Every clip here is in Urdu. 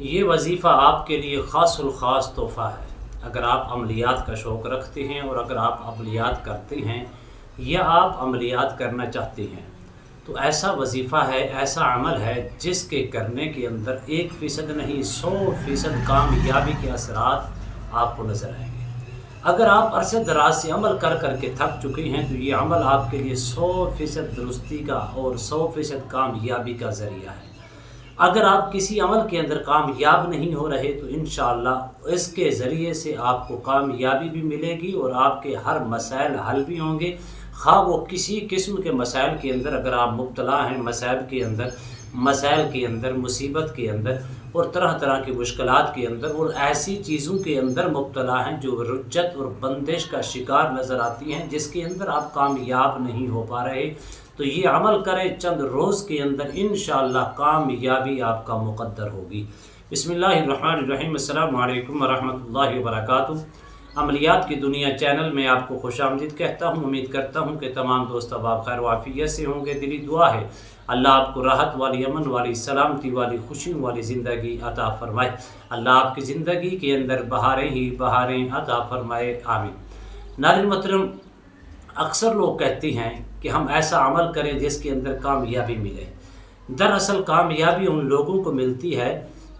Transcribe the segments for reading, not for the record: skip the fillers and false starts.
یہ وظیفہ آپ کے لیے خاص الخاص تحفہ ہے۔ اگر آپ عملیات کا شوق رکھتے ہیں اور اگر آپ عملیات کرتے ہیں یا آپ عملیات کرنا چاہتے ہیں تو ایسا وظیفہ ہے، ایسا عمل ہے جس کے کرنے کے اندر 1% نہیں 100% کامیابی کے اثرات آپ کو نظر آئیں گے۔ اگر آپ عرصے دراز سے عمل کر کر کے تھک چکے ہیں تو یہ عمل آپ کے لیے 100% درستی کا اور 100% کامیابی کا ذریعہ ہے۔ اگر آپ کسی عمل کے اندر کامیاب نہیں ہو رہے تو انشاءاللہ اس کے ذریعے سے آپ کو کامیابی بھی ملے گی اور آپ کے ہر مسائل حل بھی ہوں گے، خواہ وہ کسی قسم کے مسائل کے اندر اگر آپ مبتلا ہیں، مسائل کے اندر مصیبت کے اندر اور طرح طرح کی مشکلات کے اندر اور ایسی چیزوں کے اندر مبتلا ہیں جو رجت اور بندش کا شکار نظر آتی ہیں، جس کے اندر آپ کامیاب نہیں ہو پا رہے، تو یہ عمل کریں، چند روز کے اندر انشاءاللہ کامیابی آپ کا مقدر ہوگی۔ بسم اللہ الرحمن الرحیم۔ السلام علیکم ورحمۃ اللہ وبرکاتہ۔ عملیات کی دنیا چینل میں آپ کو خوش آمدید کہتا ہوں۔ امید کرتا ہوں کہ تمام دوست احباب خیر و عافیت سے ہوں گے۔ دلی دعا ہے اللہ آپ کو راحت والی، امن والی، سلامتی والی، خوشی والی زندگی عطا فرمائے۔ اللہ آپ کی زندگی کے اندر بہاریں ہی بہاریں عطا فرمائے، آمین۔ ناظرین محترم، اکثر لوگ کہتے ہیں کہ ہم ایسا عمل کریں جس کے اندر کامیابی ملے۔ دراصل کامیابی ان لوگوں کو ملتی ہے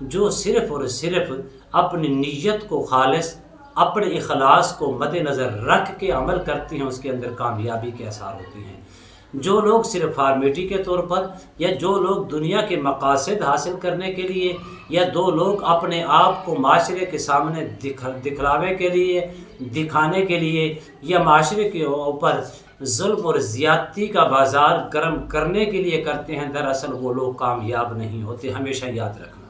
جو صرف اور صرف اپنی نیت کو خالص، اپنے اخلاص کو مد نظر رکھ کے عمل کرتے ہیں، اس کے اندر کامیابی کے آثار ہوتے ہیں۔ جو لوگ صرف فارمیٹی کے طور پر یا جو لوگ دنیا کے مقاصد حاصل کرنے کے لیے یا دو لوگ اپنے آپ کو معاشرے کے سامنے دکھلاوے کے لیے، دکھانے کے لیے یا معاشرے کے اوپر ظلم اور زیادتی کا بازار گرم کرنے کے لیے کرتے ہیں، دراصل وہ لوگ کامیاب نہیں ہوتے، ہمیشہ یاد رکھنا۔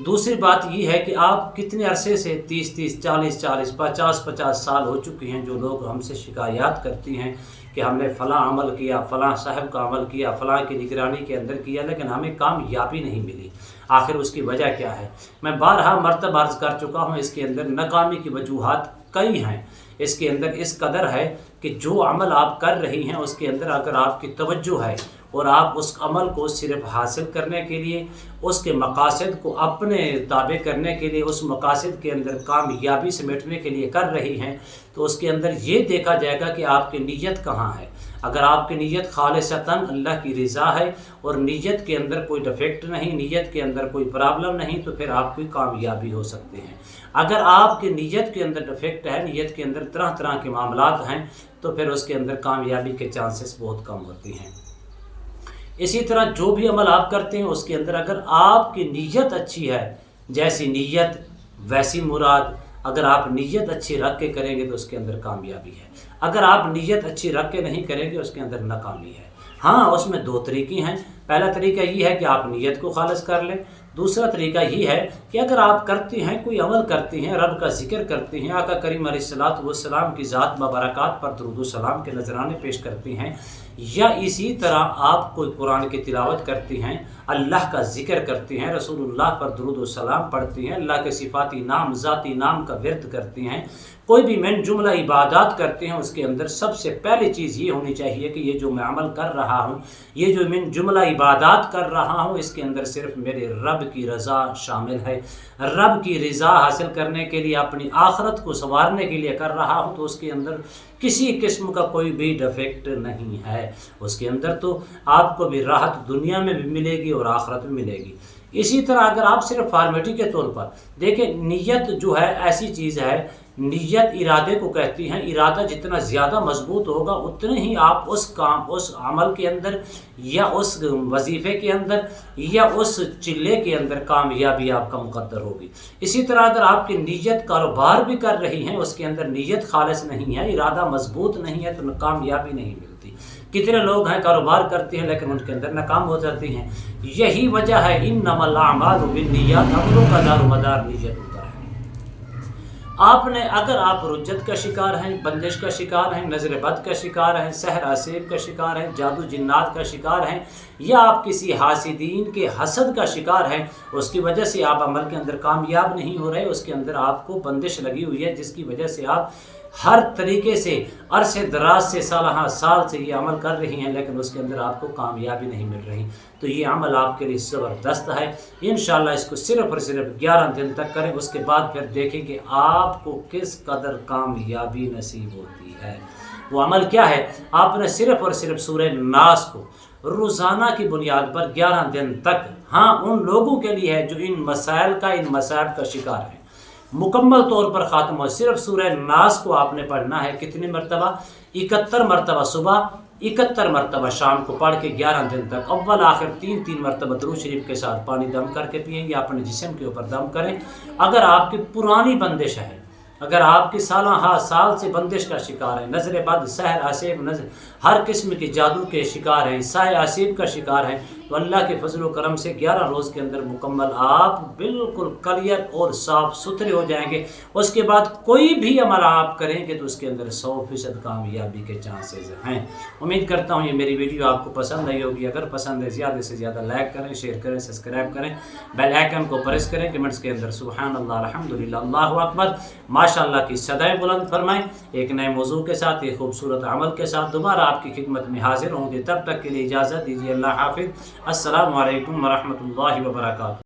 دوسری بات یہ ہے کہ آپ کتنے عرصے سے 30 40 50 سال ہو چکے ہیں، جو لوگ ہم سے شکایات کرتی ہیں کہ ہم نے فلاں عمل کیا، فلاں صاحب کا عمل کیا، فلاں کی نگرانی کے اندر کیا، لیکن ہمیں کامیابی نہیں ملی۔ آخر اس کی وجہ کیا ہے؟ میں بارہا مرتبہ عرض کر چکا ہوں، اس کے اندر ناکامی کی وجوہات کئی ہیں۔ اس کے اندر اس قدر ہے کہ جو عمل آپ کر رہی ہیں اس کے اندر اگر آپ کی توجہ ہے اور آپ اس عمل کو صرف حاصل کرنے کے لیے، اس کے مقاصد کو اپنے تابع کرنے کے لیے، اس مقاصد کے اندر کامیابی سمیٹنے کے لیے کر رہی ہیں، تو اس کے اندر یہ دیکھا جائے گا کہ آپ کی نیت کہاں ہے۔ اگر آپ کی نیت خالصتاً اللہ کی رضا ہے اور نیت کے اندر کوئی ڈیفیکٹ نہیں، نیت کے اندر کوئی پرابلم نہیں، تو پھر آپ کی کامیابی ہو سکتے ہیں۔ اگر آپ کی نیت کے اندر ڈیفیکٹ ہے، نیت کے اندر طرح طرح کے معاملات ہیں، تو پھر اس کے اندر کامیابی کے چانسز بہت کم ہوتے ہیں۔ اسی طرح جو بھی عمل آپ کرتے ہیں اس کے اندر اگر آپ کی نیت اچھی ہے، جیسی نیت ویسی مراد، اگر آپ نیت اچھی رکھ کے کریں گے تو اس کے اندر کامیابی ہے۔ اگر آپ نیت اچھی رکھ کے نہیں کریں گے اس کے اندر ناکامی ہے۔ ہاں، اس میں دو طریقے ہیں۔ پہلا طریقہ یہ ہے کہ آپ نیت کو خالص کر لیں۔ دوسرا طریقہ یہ ہے کہ اگر آپ کرتے ہیں، کوئی عمل کرتے ہیں، رب کا ذکر کرتے ہیں، آقا کریم علیہ الصلوۃ والسلام کی ذات مبارکات پر درود و سلام کے نذرانے پیش کرتے ہیں، یا اسی طرح آپ کوئی قرآن کی تلاوت کرتے ہیں، اللہ کا ذکر کرتے ہیں، رسول اللہ پر درود و سلام پڑھتے ہیں، اللہ کے صفاتی نام، ذاتی نام کا ورد کرتے ہیں، کوئی بھی من جملہ عبادات کرتے ہیں، اس کے اندر سب سے پہلی چیز یہ ہونی چاہیے کہ یہ جو میں عمل کر رہا ہوں، یہ جو من جملہ عبادات کر رہا ہوں، اس کے اندر صرف میرے رب کی رضا شامل ہے۔ رب کی رضا حاصل کرنے کے لیے، اپنی آخرت کو سنوارنے کے لیے کر رہا ہوں، تو اس کے اندر کسی قسم کا کوئی بھی ڈیفیکٹ نہیں ہے۔ اس کے اندر تو آپ کو بھی راحت دنیا میں بھی ملے گی اور آخرت میں ملے گی۔ اسی طرح اگر آپ صرف فارمیٹی کے طور پر دیکھیں، نیت جو ہے ایسی چیز ہے، نیت ارادے کو کہتی ہیں، ارادہ جتنا زیادہ مضبوط ہوگا اتنے ہی آپ اس کام، اس عمل کے اندر یا اس وظیفے کے اندر یا اس چلے کے اندر کامیابی آپ کا مقدر ہوگی۔ اسی طرح اگر آپ کی نیت کاروبار بھی کر رہی ہیں، اس کے اندر نیت خالص نہیں ہے، ارادہ مضبوط نہیں ہے، تو کامیابی نہیں ملتی۔ کتنے لوگ ہیں کاروبار کرتے ہیں لیکن ان کے اندر ناکام ہو جاتے ہیں۔ یہی وجہ ہے انما الاعمال بالنیات، عملوں کا دار و مدار نیت ہوتا ہے۔ آپ نے اگر آپ رجت کا شکار ہیں، بندش کا شکار ہیں، نظر بد کا شکار ہیں، سحر آسیب کا شکار ہیں، جادو جنات کا شکار ہیں، یا آپ کسی حاسدین کے حسد کا شکار ہیں، اس کی وجہ سے آپ عمل کے اندر کامیاب نہیں ہو رہے، اس کے اندر آپ کو بندش لگی ہوئی ہے جس کی وجہ سے آپ ہر طریقے سے عرصے دراز سے سالہ سال سے یہ عمل کر رہی ہیں لیکن اس کے اندر آپ کو کامیابی نہیں مل رہی، تو یہ عمل آپ کے لیے زبردست ہے۔ انشاءاللہ اس کو صرف اور صرف 11 دن تک کریں، اس کے بعد پھر دیکھیں کہ آپ کو کس قدر کامیابی نصیب ہوتی ہے۔ وہ عمل کیا ہے؟ آپ نے صرف اور صرف سورہ ناس کو روزانہ کی بنیاد پر 11 دن تک، ہاں ان لوگوں کے لیے ہے جو ان مسائل کا، ان مصائب کا شکار ہیں، مکمل طور پر ختم ہو۔ صرف سورہ ناس کو آپ نے پڑھنا ہے کتنی مرتبہ؟ 71 مرتبہ صبح، 71 مرتبہ شام کو پڑھ کے 11 دن تک، اول آخر 3 مرتبہ درود شریف کے ساتھ پانی دم کر کے پئیں یا اپنے جسم کے اوپر دم کریں۔ اگر آپ کی پرانی بندش ہے، اگر آپ کی سالہ سال سے بندش کا شکار ہے، نظر بد، سحر آسیب، ہر قسم کے جادو کے شکار ہیں، سائے آسیب کا شکار ہیں، تو اللہ کے فضل و کرم سے 11 روز کے اندر مکمل آپ بالکل کلیئر اور صاف ستھرے ہو جائیں گے۔ اس کے بعد کوئی بھی عمل آپ کریں گے تو اس کے اندر 100% کامیابی کے چانسز ہیں۔ امید کرتا ہوں یہ میری ویڈیو آپ کو پسند آئی ہوگی، اگر پسند ہے زیادہ سے زیادہ لائک کریں، شیئر کریں، سبسکرائب کریں، بیل آئیکن کو پریس کریں، کمنٹس کے اندر سبحان اللہ، الحمدللہ، اللہ اکبر، ماشاءاللہ کی صدائیں بلند فرمائیں۔ ایک نئے موضوع کے ساتھ، ایک خوبصورت عمل کے ساتھ دوبارہ آپ کی خدمت میں حاضر ہوں گے، تب تک کے لیے اجازت دیجیے، اللہ حافظ، السلام علیکم ورحمۃ اللہ وبرکاتہ۔